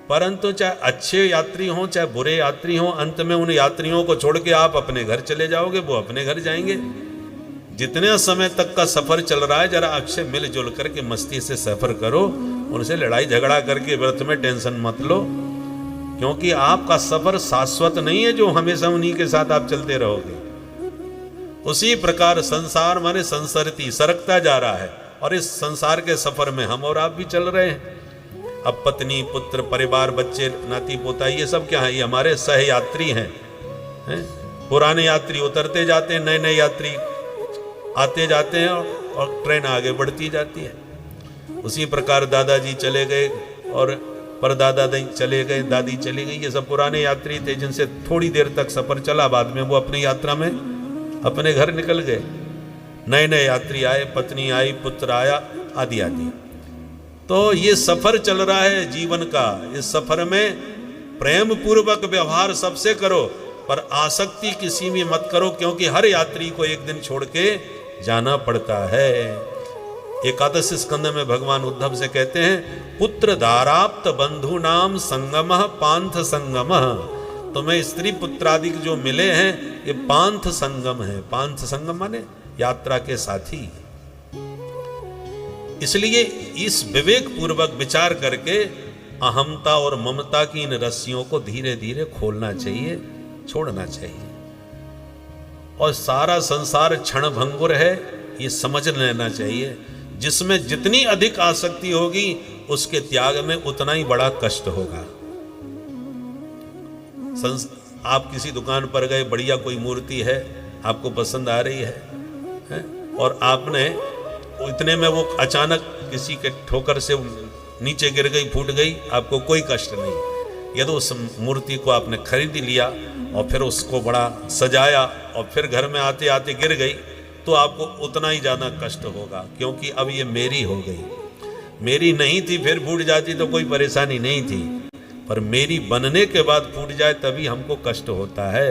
परंतु चाहे अच्छे यात्री हों चाहे बुरे यात्री हों, अंत में उन यात्रियों को छोड़ के आप अपने घर चले जाओगे, वो अपने घर जाएंगे। जितने समय तक का सफर चल रहा है जरा अच्छे मिलजुल करके मस्ती से सफर करो, उनसे लड़ाई झगड़ा करके व्रत में टेंशन मत लो, क्योंकि आपका सफर शाश्वत नहीं है जो हमेशा उन्हीं के साथ आप चलते रहोगे। उसी प्रकार संसार माने संसरती, सरकता जा रहा है, और इस संसार के सफर में हम और आप भी चल रहे हैं। अब पत्नी पुत्र परिवार बच्चे नाती पोता ये सब क्या है, ये हमारे सहयात्री हैं। पुराने यात्री उतरते जाते हैं, नए नए यात्री आते जाते हैं, और ट्रेन आगे बढ़ती जाती है। उसी प्रकार दादाजी चले गए और परदादा चले गए, दादी चली गई, ये सब पुराने यात्री थे जिनसे थोड़ी देर तक सफर चला, बाद में वो अपनी यात्रा में अपने घर निकल गए। नए नए यात्री आए, पत्नी आई, पुत्र आया, आदि आदि। तो ये सफर चल रहा है जीवन का। इस सफर में प्रेम पूर्वक व्यवहार सबसे करो, पर आसक्ति किसी में मत करो, क्योंकि हर यात्री को एक दिन छोड़ के जाना पड़ता है। एकादश स्कंद में भगवान उद्धव से कहते हैं, पुत्र धाराप्त बंधु नाम संगम पांथ संगम। तुम्हें स्त्री पुत्रादि जो मिले हैं ये पांथ संगम है। पांथ संगम माने यात्रा के साथी। इसलिए इस विवेक पूर्वक विचार करके अहमता और ममता की इन रस्सियों को धीरे धीरे खोलना चाहिए, छोड़ना चाहिए। और सारा संसार क्षण भंगुर है, ये समझ लेना चाहिए। जिसमें जितनी अधिक आसक्ति होगी उसके त्याग में उतना ही बड़ा कष्ट होगा। आप किसी दुकान पर गए, बढ़िया कोई मूर्ति है, आपको पसंद आ रही है और आपने इतने में वो अचानक किसी के ठोकर से नीचे गिर गई, फूट गई, आपको कोई कष्ट नहीं। यदि उस मूर्ति को आपने खरीद लिया और फिर उसको बड़ा सजाया और फिर घर में आते आते गिर गई, तो आपको उतना ही ज़्यादा कष्ट होगा, क्योंकि अब ये मेरी हो गई। मेरी नहीं थी, फिर फूट जाती तो कोई परेशानी नहीं थी, पर मेरी बनने के बाद फूट जाए तभी हमको कष्ट होता है।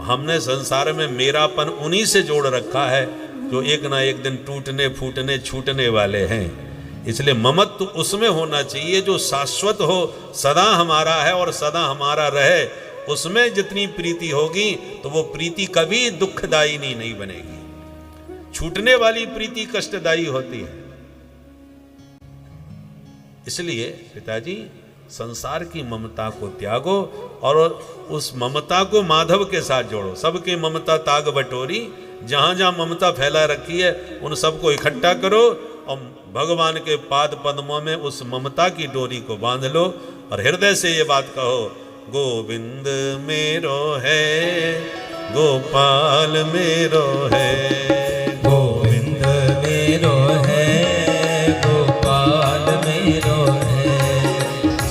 हमने संसार में मेरापन उन्हीं से जोड़ रखा है जो एक ना एक दिन टूटने फूटने छूटने वाले हैं। इसलिए ममत्व उसमें होना चाहिए जो शाश्वत हो, सदा हमारा है और सदा हमारा रहे। उसमें जितनी प्रीति होगी तो वो प्रीति कभी दुखदायी नहीं बनेगी। छूटने वाली प्रीति कष्टदायी होती है। इसलिए पिताजी संसार की ममता को त्यागो और उस ममता को माधव के साथ जोड़ो। सबके ममता ताग बटोरी, जहां जहां ममता फैला रखी है उन सबको इकट्ठा करो और भगवान के पाद पद्मों में उस ममता की डोरी को बांध लो और हृदय से ये बात कहो, गोविंद मेरो है, गोपाल मेरो है, गोविंद मेरो है, गोपाल मेरो है,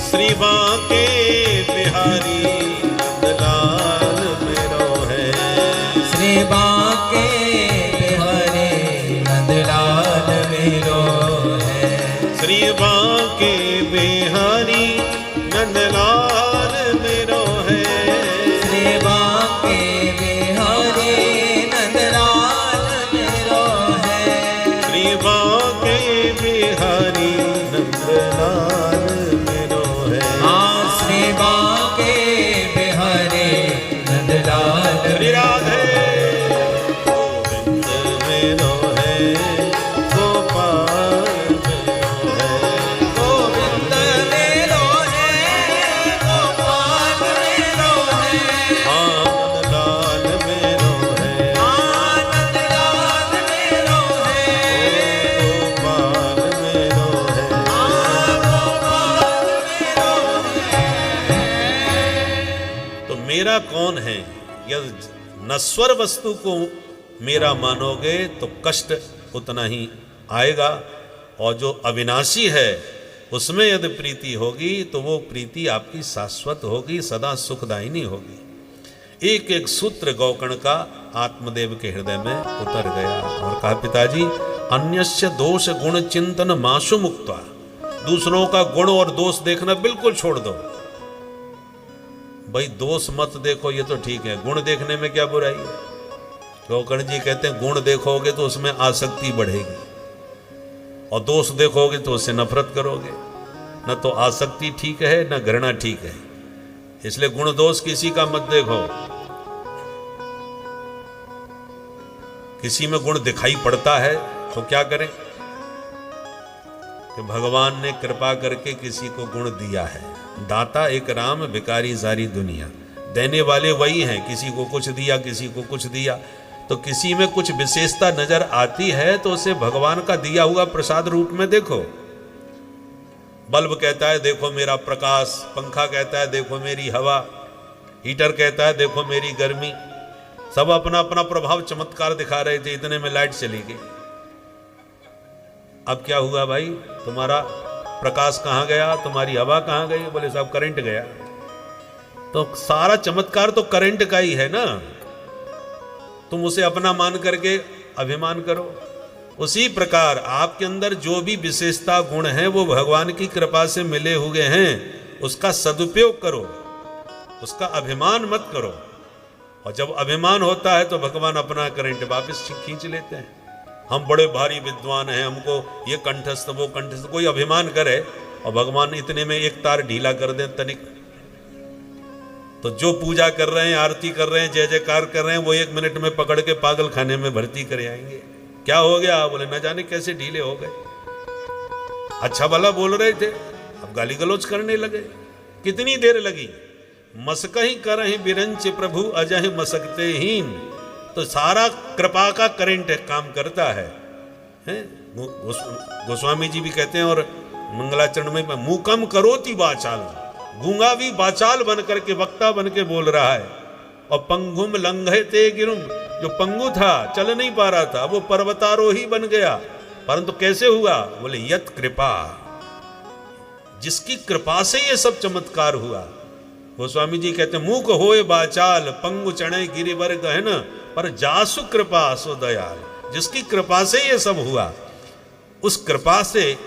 श्री बांके बिहारी नंदलाल मेरो है, श्री बांके बिहारी नंदलाल मेरो है, श्री बांके बिहारी नंदलाल मेरो है, श्री बांके बिहारी नंदलाल मेरो है, श्री बांके बिहारी नंदलाल मेरो है, हाँ श्री बांके बिहारी नंदलाल श्री राधे गोविंद मेरो है, गोपाल मेरो है, गोविंद मेरो है, गोपाल मेरो है, नंदलाल मेरो है, नंदलाल मेरो है, गोपाल मेरो है। गोपाल मेरो तो मेरा कौन है? यदि नश्वर वस्तु को मेरा मानोगे तो कष्ट उतना ही आएगा, और जो अविनाशी है उसमें यदि प्रीति होगी तो वो प्रीति आपकी शाश्वत होगी, सदा सुखदायिनी होगी। एक एक सूत्र गौकर्ण का आत्मदेव के हृदय में उतर गया और कहा, पिताजी अन्यस्य दोष गुण चिंतन माशु मुक्त्वा, दूसरों का गुण और दोष देखना बिल्कुल छोड़ दो। भाई दोष मत देखो ये तो ठीक है, गुण देखने में क्या बुराई है? गौकर्ण जी कहते हैं गुण देखोगे तो उसमें आसक्ति बढ़ेगी और दोष देखोगे तो उससे नफरत करोगे। न तो आसक्ति ठीक है न घृणा ठीक है। इसलिए गुण दोष किसी का मत देखो। किसी में गुण दिखाई पड़ता है तो क्या करें कि भगवान ने कृपा करके किसी को गुण दिया है। दाता एक राम, भिखारी सारी दुनिया। देने वाले वही हैं, किसी को कुछ दिया किसी को कुछ दिया। तो किसी में कुछ विशेषता नजर आती है तो उसे भगवान का दिया हुआ प्रसाद रूप में देखो। बल्ब कहता है देखो मेरा प्रकाश, पंखा कहता है देखो मेरी हवा, हीटर कहता है देखो मेरी गर्मी। सब अपना अपना प्रभाव चमत्कार दिखा रहे थे, इतने में लाइट चली गई। अब क्या हुआ भाई, तुम्हारा प्रकाश कहां गया, तुम्हारी हवा कहां गई? बोले साहब करंट गया। तो सारा चमत्कार तो करंट का ही है ना, तुम उसे अपना मान करके अभिमान करो। उसी प्रकार आपके अंदर जो भी विशेषता गुण है वो भगवान की कृपा से मिले हुए हैं, उसका सदुपयोग करो, उसका अभिमान मत करो। और जब अभिमान होता है तो भगवान अपना करंट वापस खींच लेते हैं। हम बड़े भारी विद्वान हैं, हमको ये कंठस्थ वो कंठस्थ, कोई अभिमान करे और भगवान इतने में एक तार ढीला कर दें तनिक, तो जो पूजा कर रहे हैं, आरती कर रहे हैं, जय जयकार कर रहे हैं, वो 1 मिनट में पकड़ के पागल खाने में भर्ती कर आएंगे। क्या हो गया? बोले न जाने कैसे ढीले हो गए। अच्छा भला बोल रहे थे, अब गाली गलौज करने लगे। कितनी देर लगी? मसकही करहि बिरंच प्रभु अजह मसकते हीन। तो सारा कृपा का करंट काम करता है, गोस्वामी जी भी कहते हैं और मंगलाचरण में, मूकम करोति वाचाल, गूंगा भी वाचाल बन करके वक्ता बन के बोल रहा है। और पंगुम लंघते गिरुम, जो पंगु था चल नहीं पा रहा था वो पर्वतारोही बन गया। परंतु कैसे हुआ? बोले यत कृपा, जिसकी कृपा से ये सब चमत्कार हुआ। गोस्वामी जी कहते हैं मूक होए बाचाल, पंगु चढ़े गिरिवर गहन, पर जासु कृपा सो दयाल। जिसकी कृपा से ये सब हुआ, उस कृपा से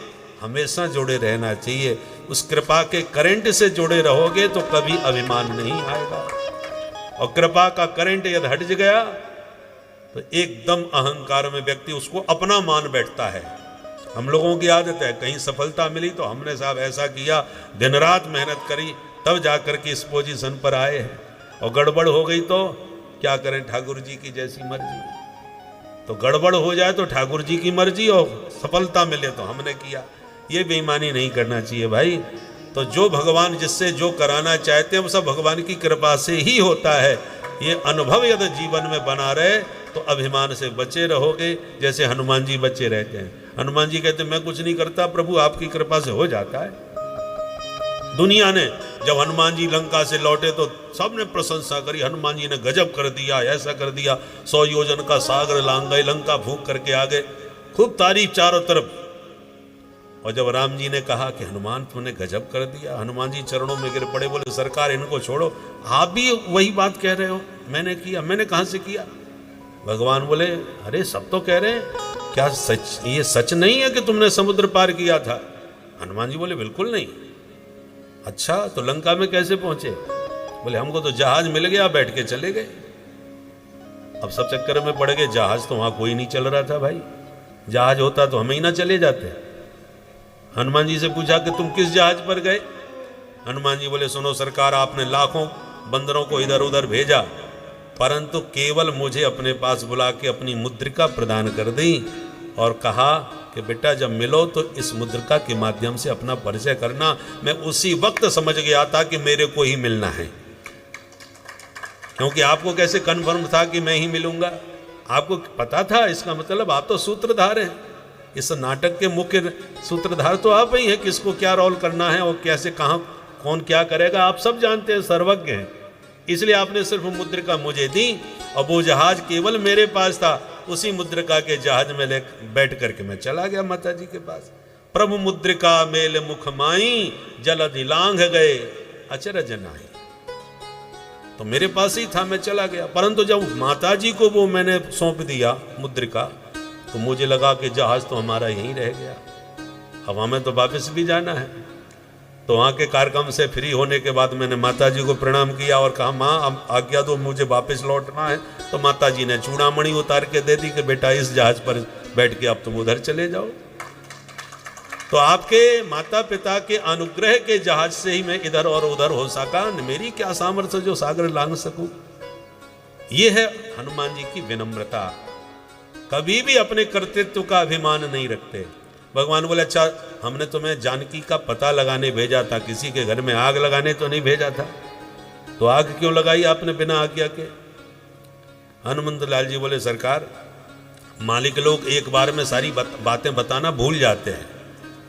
हमेशा जुड़े रहना चाहिए। उस कृपा के करंट से जुड़े रहोगे तो कभी अभिमान नहीं आएगा। और कृपा का करंट यदि हट गया तो एकदम अहंकार में व्यक्ति उसको अपना मान बैठता है। हम लोगों की आदत है, कहीं सफलता मिली तो हमने साहब ऐसा किया, दिन रात मेहनत करी, तब जाकर के इस पोजीशन पर आए हैं। और गड़बड़ हो गई तो क्या करें, ठाकुर जी की जैसी मर्जी। तो गड़बड़ हो जाए तो ठाकुर जी की मर्जी, और सफलता मिले तो हमने किया। ये बेईमानी नहीं करना चाहिए भाई। तो जो भगवान जिससे जो कराना चाहते हैं वो सब भगवान की कृपा से ही होता है। ये अनुभव यदि जीवन में बना रहे तो अभिमान से बचे रहोगे, जैसे हनुमान जी बचे रहते हैं। हनुमान जी कहते मैं कुछ नहीं करता प्रभु, आपकी कृपा से हो जाता है। दुनिया ने जब हनुमान जी लंका से लौटे तो सबने प्रशंसा करी, हनुमान जी ने गजब कर दिया, ऐसा कर दिया, 100 योजन का सागर लांग गए, लंका फूंक करके आ गए, खूब तारीफ चारों तरफ। और जब राम जी ने कहा कि हनुमान तुमने गजब कर दिया, हनुमान जी चरणों में गिर पड़े, बोले सरकार इनको छोड़ो, आप भी वही बात कह रहे हो, मैंने किया, मैंने कहाँ से किया? भगवान बोले अरे सब तो कह रहे हैं, क्या सच, ये सच नहीं है कि तुमने समुद्र पार किया था? हनुमान जी बोले बिल्कुल नहीं। अच्छा तो लंका में कैसे पहुंचे? बोले हमको तो जहाज मिल गया, बैठ के चले गए। अब सब चक्कर में पड़ गए, जहाज तो वहां कोई नहीं चल रहा था भाई, जहाज होता तो हम ही ना चले जाते। हनुमान जी से पूछा कि तुम किस जहाज पर गए? हनुमान जी बोले सुनो सरकार, आपने लाखों बंदरों को इधर उधर भेजा, परंतु केवल मुझे अपने पास बुला के अपनी मुद्रिका प्रदान कर दी और कहा कि बेटा जब मिलो तो इस मुद्रिका के माध्यम से अपना परिचय करना। मैं उसी वक्त समझ गया था कि मेरे को ही मिलना है, क्योंकि आपको कैसे कन्फर्म था कि मैं ही मिलूंगा? आपको पता था, इसका मतलब आप तो सूत्रधार हैं। इस नाटक के मुख्य सूत्रधार तो आप ही हैं, किसको क्या रोल करना है और कैसे कहाँ कौन क्या करेगा आप सब जानते हैं, सर्वज्ञ हैं। इसलिए आपने सिर्फ मुद्रिका मुझे दी और वो जहाज केवल मेरे पास था, उसी मुद्रिका के जहाज में ले बैठ करके मैं चला गया माता जी के पास। प्रभु मुद्रिका मेल मुख माई, जलधि लांघ गए अचरज नाई। तो मेरे पास ही था, मैं चला गया। परंतु जब माता जी को वो मैंने सौंप दिया मुद्रिका, तो मुझे लगा कि जहाज तो हमारा यहीं रह गया, अब हमें तो वापस भी जाना है। तो वहाँ के कार्यक्रम से फ्री होने के बाद मैंने माता जी को प्रणाम किया और कहा माँ अब आज्ञा दो, मुझे वापस लौटना है। तो माता जी ने चूड़ामणि उतार के दे दी कि बेटा इस जहाज पर बैठ के अब तुम उधर चले जाओ। तो आपके माता पिता के अनुग्रह के जहाज से ही मैं इधर और उधर हो सका, मेरी क्या सामर्थ्य जो सागर लांघ सकूं। ये है हनुमान जी की विनम्रता, कभी भी अपने कर्तृत्व का अभिमान नहीं रखते। भगवान बोले अच्छा हमने तुम्हें जानकी का पता लगाने भेजा था, किसी के घर में आग लगाने तो नहीं भेजा था, तो आग क्यों लगाई आपने बिना आज्ञा के। हनुमंत लाल जी बोले सरकार मालिक लोग एक बार में सारी बातें बताना भूल जाते हैं,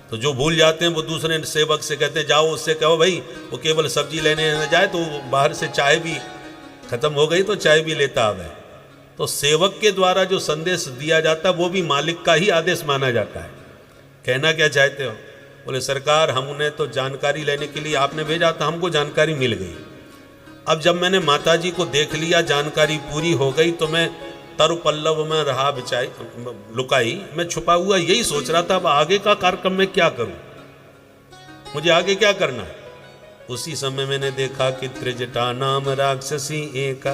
तो जो भूल जाते हैं वो दूसरे सेवक से कहते हैं जाओ उससे कहो भाई वो केवल सब्जी लेने न जाए तो बाहर से चाय भी खत्म हो गई तो चाय भी लेता आवे। तो सेवक के द्वारा जो संदेश दिया जाता है वो भी मालिक का ही आदेश माना जाता है। कहना क्या चाहते हो? बोले सरकार हमने तो जानकारी लेने के लिए आपने भेजा था, हमको जानकारी मिल गई। अब जब मैंने माता जी को देख लिया, जानकारी पूरी हो गई, तो मैं तरु पल्लव में रहा बिचाई लुकाई, मैं छुपा हुआ यही सोच रहा था अब आगे का कार्यक्रम में क्या करूं, मुझे आगे क्या करना है। उसी समय मैंने देखा कि त्रिजटा नाम राक्षसी एका,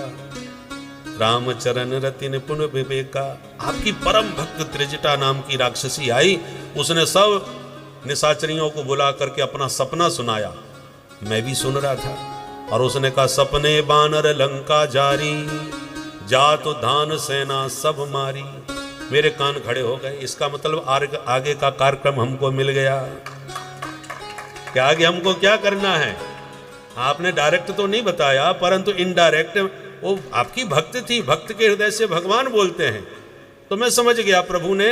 रामचरण रति निपुण विवेका। आपकी परम भक्त त्रिजटा नाम की राक्षसी आई, उसने सब निशाचरियों को बुला करके अपना सपना सुनाया। मैं भी सुन रहा था और उसने कहा सपने बानर लंका जारी, जात धान सेना सब मारी। मेरे कान खड़े हो गए, इसका मतलब आगे का कार्यक्रम हमको मिल गया कि आगे हमको क्या करना है। आपने डायरेक्ट तो नहीं बताया परंतु इनडायरेक्ट वो आपकी भक्त थी, भक्त के हृदय से भगवान बोलते हैं। तो मैं समझ गया प्रभु ने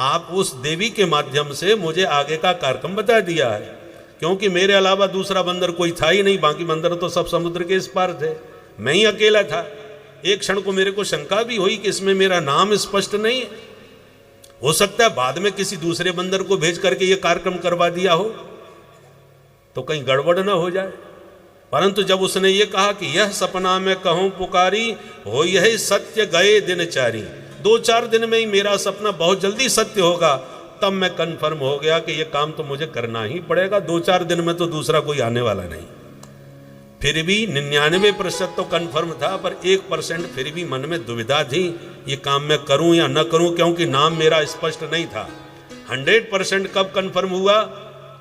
आप उस देवी के माध्यम से मुझे आगे का कार्यक्रम बता दिया है, क्योंकि मेरे अलावा दूसरा बंदर कोई था ही नहीं, बाकी बंदर तो सब समुद्र के इस पार थे, मैं ही अकेला था। एक क्षण को मेरे को शंका भी हुई कि इसमें मेरा नाम स्पष्ट नहीं है, हो सकता है बाद में किसी दूसरे बंदर को भेज करके ये कार्यक्रम करवा दिया हो तो कहीं गड़बड़ ना हो जाए। परंतु जब उसने ये कहा कि यह सपना में कहूं पुकारी, हो यह सत्य गए दिनचारी, 2-4 दिन में ही मेरा सपना बहुत जल्दी सत्य होगा, तब मैं कन्फर्म हो गया कि यह काम तो मुझे करना ही पड़ेगा। 2-4 दिन में तो दूसरा कोई आने वाला नहीं। फिर भी 99% तो कन्फर्म था, पर 1% फिर भी मन में दुविधा थी, ये काम मैं करूं या न करूं, क्योंकि नाम मेरा स्पष्ट नहीं था। 100% कब कन्फर्म हुआ?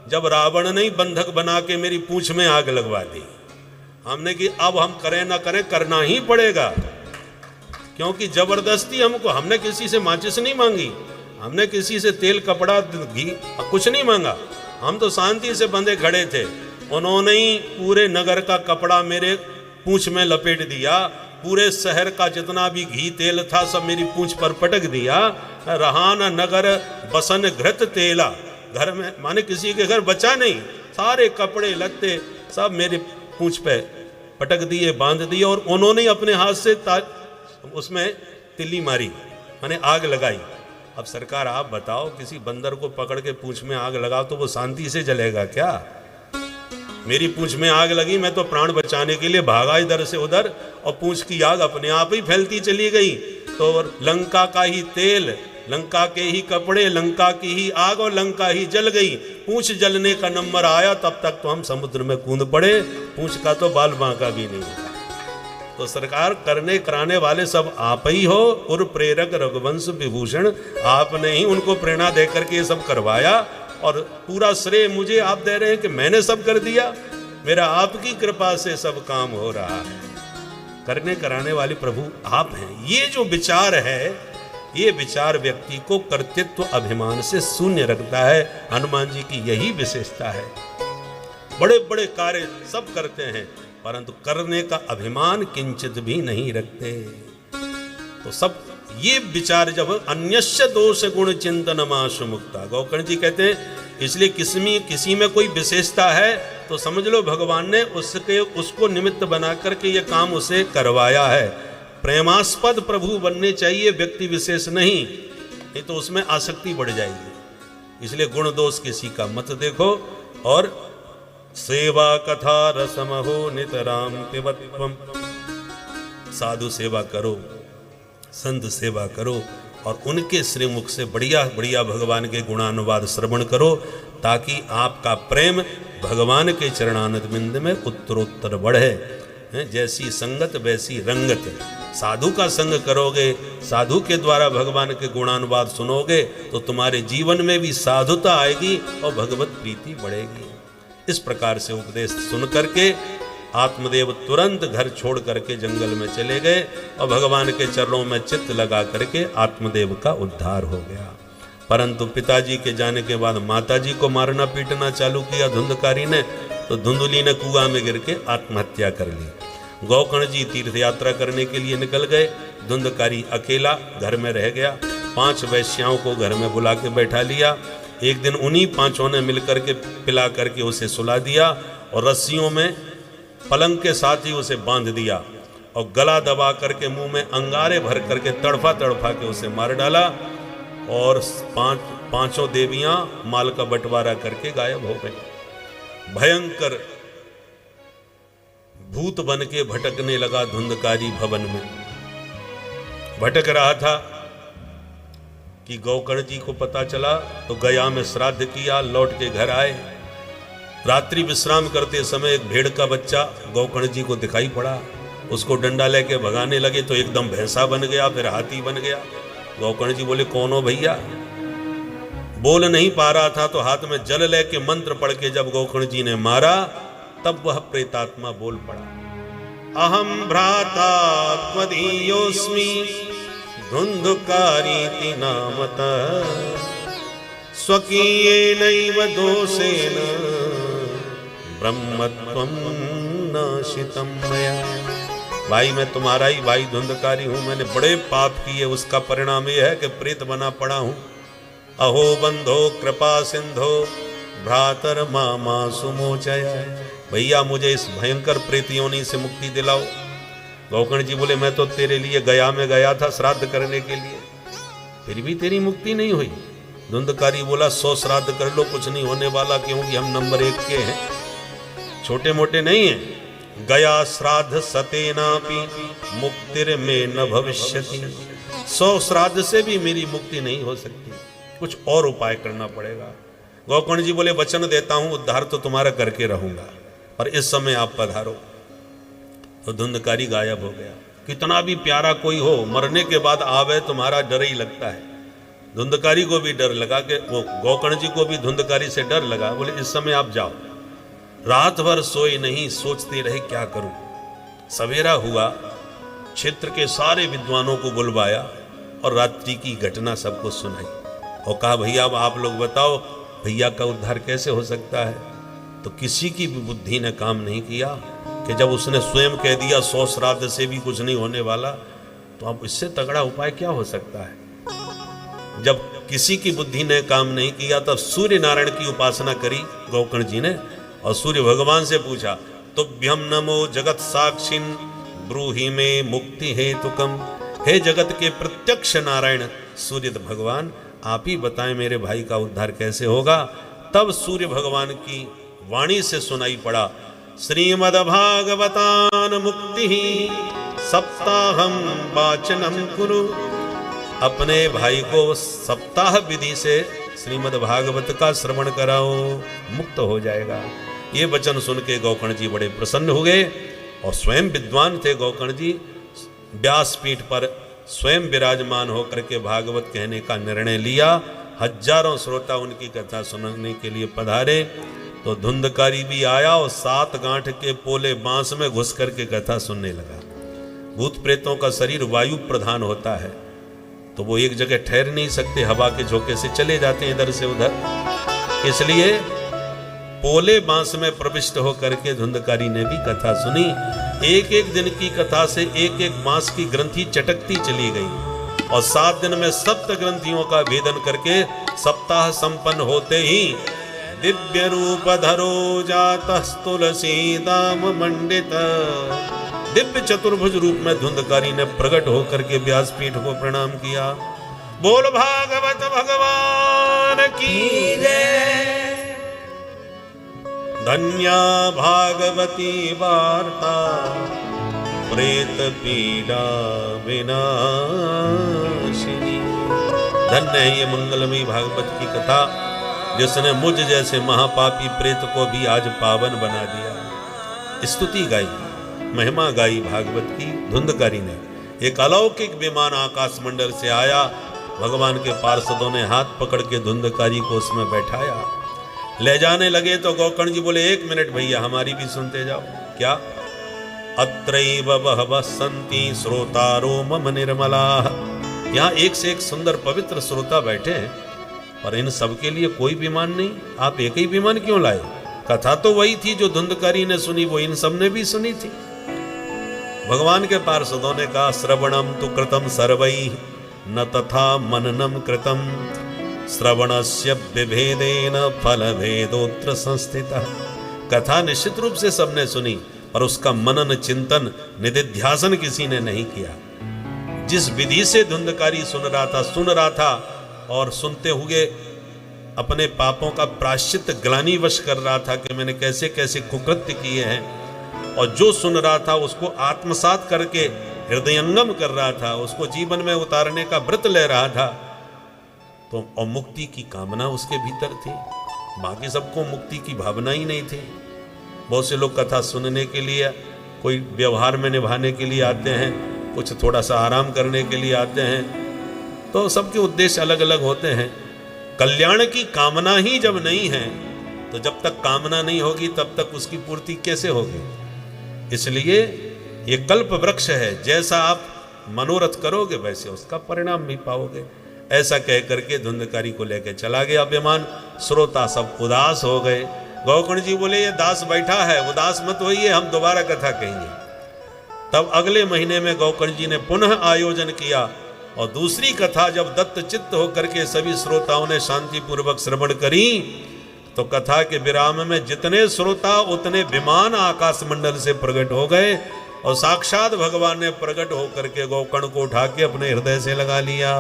जब रावण ने बंधक बना के मेरी पूंछ में आग लगवा दी। हमने कि अब हम करें ना करें, करना ही पड़ेगा, क्योंकि जबरदस्ती हमने किसी से माचिस नहीं मांगी, हमने किसी से तेल कपड़ा घी कुछ नहीं मांगा, हम तो शांति से बंधे खड़े थे। उन्होंने ही पूरे नगर का कपड़ा मेरे पूंछ में लपेट दिया, पूरे शहर का जितना भी घी तेल था सब मेरी पूंछ पर पटक दिया। रहा न नगर बसन घृत तेला, घर में माने किसी के घर बचा नहीं, सारे कपड़े लत्ते सब मेरे पूंछ पे पटक दिए, बांध दिए, और उन्होंने अपने हाथ से उसमें तिल्ली मारी, माने आग लगाई। अब सरकार आप बताओ, किसी बंदर को पकड़ के पूंछ में आग लगाओ तो वो शांति से जलेगा क्या? मेरी पूंछ में आग लगी, मैं तो प्राण बचाने के लिए भागा इधर से उधर, और पूंछ की आग अपने आप ही फैलती चली गई। तो लंका का ही तेल, लंका के ही कपड़े, लंका की ही आग और लंका ही जल गई। पूंछ जलने का नंबर आया तब तक तो हम समुद्र में कूद पड़े, पूंछ का तो बाल बांका भी नहीं हुआ। तो सरकार करने कराने वाले सब आप ही हो, और प्रेरक रघुवंश विभूषण आपने ही उनको प्रेरणा दे करके ये सब करवाया, और पूरा श्रेय मुझे आप दे रहे हैं कि मैंने सब कर दिया। मेरा आपकी कृपा से सब काम हो रहा है, करने कराने वाले प्रभु आप हैं। ये जो विचार है, ये विचार व्यक्ति को कर्तृत्व अभिमान से शून्य रखता है। हनुमान जी की यही विशेषता है। बड़े बड़े कार्य सब करते हैं परंतु करने का अभिमान किंचित भी नहीं रखते। तो सब ये विचार जब अन्यस्य दोष गुण चिंतन माशु मुक्ता, गोकर्ण जी कहते हैं इसलिए किसी में कोई विशेषता है तो समझ लो भगवान ने उसको निमित्त बना करके ये काम उसे करवाया है। प्रेमास्पद प्रभु बनने चाहिए, व्यक्ति विशेष नहीं तो उसमें आसक्ति बढ़ जाएगी। इसलिए गुण दोष किसी का मत देखो। और सेवा कथा रसमहो नितराम पिबत्वम, साधु सेवा करो, संत सेवा करो, और उनके श्रीमुख से बढ़िया बढ़िया भगवान के गुणानुवाद श्रवण करो, ताकि आपका प्रेम भगवान के चरणानंद बिंद में उत्तरोत्तर बढ़े। जैसी संगत वैसी रंगत, साधु का संग करोगे, साधु के द्वारा भगवान के गुणानुवाद सुनोगे तो तुम्हारे जीवन में भी साधुता आएगी और भगवत प्रीति बढ़ेगी। इस प्रकार से उपदेश सुन करके आत्मदेव तुरंत घर छोड़ करके जंगल में चले गए और भगवान के चरणों में चित्त लगा करके आत्मदेव का उद्धार हो गया। परंतु पिताजी के जाने के बाद माताजी को मारना पीटना चालू किया धुंधकारी ने, तो धुंधुली ने कुआं में गिर के आत्महत्या कर ली। गौकर्ण जी तीर्थ यात्रा करने के लिए निकल गए, धुंधकारी अकेला घर में रह गया। 5 वैश्याओं को घर में बुला के बैठा लिया। एक दिन उन्हीं 5 ने मिलकर के पिला करके उसे सुला दिया और रस्सियों में पलंग के साथ ही उसे बांध दिया और गला दबा करके मुंह में अंगारे भर करके तड़फा तड़फा के उसे मार डाला और 5 देवियां माल का बंटवारा करके गायब हो गई। भयंकर भूत बन के भटकने लगा धुंधकारी भवन में। भटक रहा था कि गौकर्ण जी को पता चला तो गया में श्राद्ध किया, लौट के घर आए। रात्रि विश्राम करते समय एक भेड़ का बच्चा गौकर्ण जी को दिखाई पड़ा। उसको डंडा लेके भगाने लगे तो एकदम भैंसा बन गया, फिर हाथी बन गया। गौकर्ण जी बोले कौन हो भैया? बोल नहीं पा रहा था तो हाथ में जल लेके मंत्र पढ़ के जब गौकर्ण जी ने मारा तब वह प्रेतात्मा बोल पड़ा, अहम भ्राता त्वदीयोऽस्मि धुंधुकारीति नामतः स्वकीयेनैव दोषेण ब्रह्मत्वं नाशितं मया। भाई मैं तुम्हारा ही भाई धुंधकारी हूं, मैंने बड़े पाप किए, उसका परिणाम यह है कि प्रेत बना पड़ा हूं। अहो बंधो कृपा सिंधो भ्रातर मामा सुमोचय। भैया मुझे इस भयंकर प्रेत योनि से मुक्ति दिलाओ। गौकर्ण जी बोले मैं तो तेरे लिए गया में गया था श्राद्ध करने के लिए, फिर भी तेरी मुक्ति नहीं हुई। धुंधकारी बोला 100 श्राद्ध कर लो, कुछ नहीं होने वाला, क्योंकि हम नंबर 1 के हैं, छोटे मोटे नहीं हैं। गया श्राद्ध सतेनापि मुक्तिर में न भविष्यति। 100 श्राद्ध से भी मेरी मुक्ति नहीं हो सकती, कुछ और उपाय करना पड़ेगा। गौकर्ण जी बोले वचन देता हूं उद्धार तो तुम्हारा करके रहूंगा, पर इस समय आप पधारो। तो धुंधकारी गायब हो गया। कितना भी प्यारा कोई हो, मरने के बाद आवे तुम्हारा डर ही लगता है। धुंधकारी को भी डर लगा कि वो गौकर्ण जी को भी धुंधकारी से डर लगा। बोले इस समय आप जाओ। रात भर सोए नहीं, सोचते रहे क्या करूं। सवेरा हुआ, क्षेत्र के सारे विद्वानों को बुलवाया और रात्रि की घटना सबको सुनाई और कहा भैया अब आप लोग बताओ भैया का उद्धार कैसे हो सकता है। तो किसी की भी बुद्धि ने काम नहीं किया कि जब उसने स्वयं कह दिया 100 श्राद्ध से भी कुछ नहीं होने वाला, तो अब इससे तगड़ा उपाय क्या हो सकता है। जब किसी की बुद्धि ने काम नहीं किया तब सूर्य नारायण की उपासना करी गौकर्ण जी ने और सूर्य भगवान से पूछा, तुभ्यम नमो जगत साक्षिन ब्रूहि में मुक्ति हेतुकम। हे जगत के प्रत्यक्ष नारायण सूर्य भगवान आप ही बताएं मेरे भाई का उद्धार कैसे होगा। तब सूर्य भगवान की वाणी से सुनाई पड़ा, श्रीमद्भागवतान मुक्ति सप्ताहम वाचनम कुरु। अपने भाई को सप्ताह विधि से श्रीमद् भागवत का श्रवण कराओ, मुक्त हो जाएगा। ये वचन सुन के गौकर्ण जी बड़े प्रसन्न हो गए और स्वयं विद्वान थे गौकर्ण जी। व्यासपीठ पर स्वयं विराजमान होकर के भागवत कहने का निर्णय लिया। हजारों श्रोता उनकी कथा सुनने के लिए पधारे। तो धुंधकारी भी आया और 7 गांठ के पोले बांस में घुस करके कथा सुनने लगा। भूत प्रेतों का शरीर वायु प्रधान होता है, तो वो एक जगह ठहर नहीं सकते, हवा के झोंके से चले जाते हैं इधर से उधर। इसलिए पोले बांस में प्रविष्ट होकर के धुंधकारी ने भी कथा सुनी। एक एक दिन की कथा से एक एक बांस की ग्रंथि चटकती चली गई और 7 दिन में 7 ग्रंथियों का भेदन करके सप्ताह संपन्न होते ही दिव्य रूप धरो जातः तुलसी दाम मंडित। दिव्य चतुर्भुज रूप में धुंधकारी ने प्रकट होकर के व्यासपीठ को प्रणाम किया। बोल भागवत भगवान की जय। धन्या भागवती वार्ता प्रेत पीड़ा विनाशिनी। धन्य है ये मंगलमयी भागवत की कथा जिसने मुझ जैसे महापापी प्रेत को भी आज पावन बना दिया। स्तुति गाई, महिमा गाई भागवत की धुंधकारी ने। एक अलौकिक विमान आकाश मंडल से आया। भगवान के पार्षदों ने हाथ पकड़ के धुंधकारी को उसमें बैठाया, ले जाने लगे तो गोकर्ण जी बोले 1 मिनट भैया, हमारी भी सुनते जाओ। क्या? अत्रैव बहवः सन्ति श्रोतारो मम निर्मलाः। यहाँ एक से एक सुंदर पवित्र श्रोता बैठे हैं, और इन सबके लिए कोई विमान नहीं, आप एक ही विमान क्यों लाए? कथा तो वही थी जो धुंधकारी ने सुनी, वो इन सब ने भी सुनी थी। भगवान के पार्षदों ने कहा, श्रवणम तु कृतम सर्वैः न तथा मननम कृतम, श्रवणस्य विभेदेन फलभेदोत्र संस्थितः। कथा निश्चित रूप से सबने सुनी, पर उसका मनन चिंतन निधिध्यासन किसी ने नहीं किया। जिस विधि से धुंधकारी सुन रहा था और सुनते हुए अपने पापों का प्रायश्चित ग्लानिवश कर रहा था कि मैंने कैसे कैसे कुकृत्य किए हैं, और जो सुन रहा था उसको आत्मसात करके हृदयंगम कर रहा था, उसको जीवन में उतारने का व्रत ले रहा था, तो और मुक्ति की कामना उसके भीतर थी। बाकी सबको मुक्ति की भावना ही नहीं थी। बहुत से लोग कथा सुनने के लिए, कोई व्यवहार में निभाने के लिए आते हैं, कुछ थोड़ा सा आराम करने के लिए आते हैं, तो सबके उद्देश्य अलग अलग होते हैं। कल्याण की कामना ही जब नहीं है, तो जब तक कामना नहीं होगी तब तक उसकी पूर्ति कैसे होगी? इसलिए ये कल्प वृक्ष है, जैसा आप मनोरथ करोगे वैसे उसका परिणाम भी पाओगे। ऐसा कह करके धुंधकारी को लेकर चला गया विमान। श्रोता सब उदास हो गए। गोकर्ण जी बोले, ये दास बैठा है, उदास मत होइए, हम दोबारा कथा कहेंगे। तब अगले महीने में गोकर्ण जी ने पुनः आयोजन किया, और दूसरी कथा जब दत्त चित्त होकर के सभी श्रोताओं ने शांतिपूर्वक श्रवण करी, तो कथा के विराम में जितने श्रोता उतने विमान आकाश मंडल से प्रकट हो गए, और साक्षात भगवान ने प्रकट होकर के गोकर्ण को उठा के अपने हृदय से लगा लिया।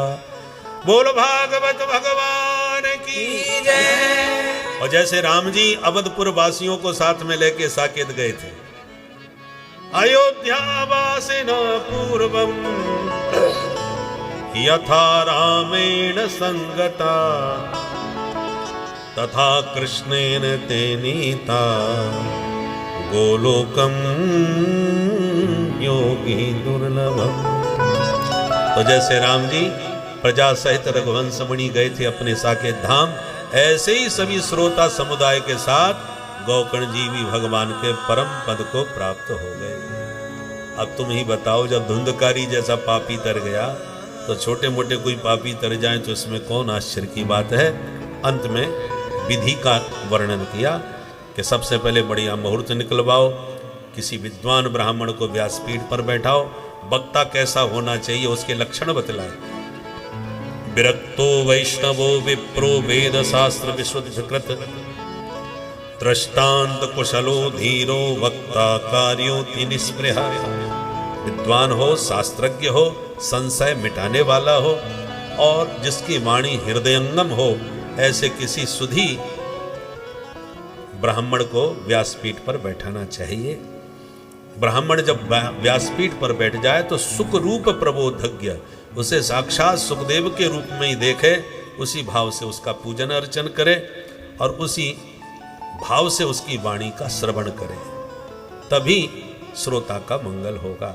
बोल भागवत भगवान की जय। और जैसे राम जी अवधपुर वासियों को साथ में लेके साकेत गए थे, अयोध्या वासिना पूर्वम यथा रामेण संगता तथा कृष्णेन ते नीता गोलोकम योगी दुर्लभम। तो जैसे राम जी प्रजा सहित रघुवंश मुनि गए थे अपने साकेत धाम, ऐसे ही सभी श्रोता समुदाय के साथ गोकर्ण जी भी भगवान के परम पद को प्राप्त हो गए। अब तुम ही बताओ, जब धुंधकारी जैसा पापी तर गया, तो छोटे मोटे कोई पापी तर जाए तो इसमें कौन आश्चर्य की बात है। अंत में विधि का वर्णन किया कि सबसे पहले बढ़िया मुहूर्त निकलवाओ, किसी विद्वान ब्राह्मण को व्यासपीठ पर बैठाओ, वक्ता कैसा होना चाहिए उसके लक्षण बतलाए। विरक्तो वैष्णवो विप्रो वेद शास्त्र विशुद्धकृत दृष्टांत कुशलो धीरो वक्ता कार्योति निस्पृहा। विद्वान हो, शास्त्रज्ञ हो, संशय मिटाने वाला हो, और जिसकी वाणी हृदयंगम हो, ऐसे किसी सुधी ब्राह्मण को व्यासपीठ पर बैठाना चाहिए। ब्राह्मण जब व्यासपीठ पर बैठ जाए तो सुख रूप प्रबोधज्ञ उसे साक्षात सुखदेव के रूप में ही देखे, उसी भाव से उसका पूजन अर्चन करे, और उसी भाव से उसकी वाणी का श्रवण करे, तभी श्रोता का मंगल होगा।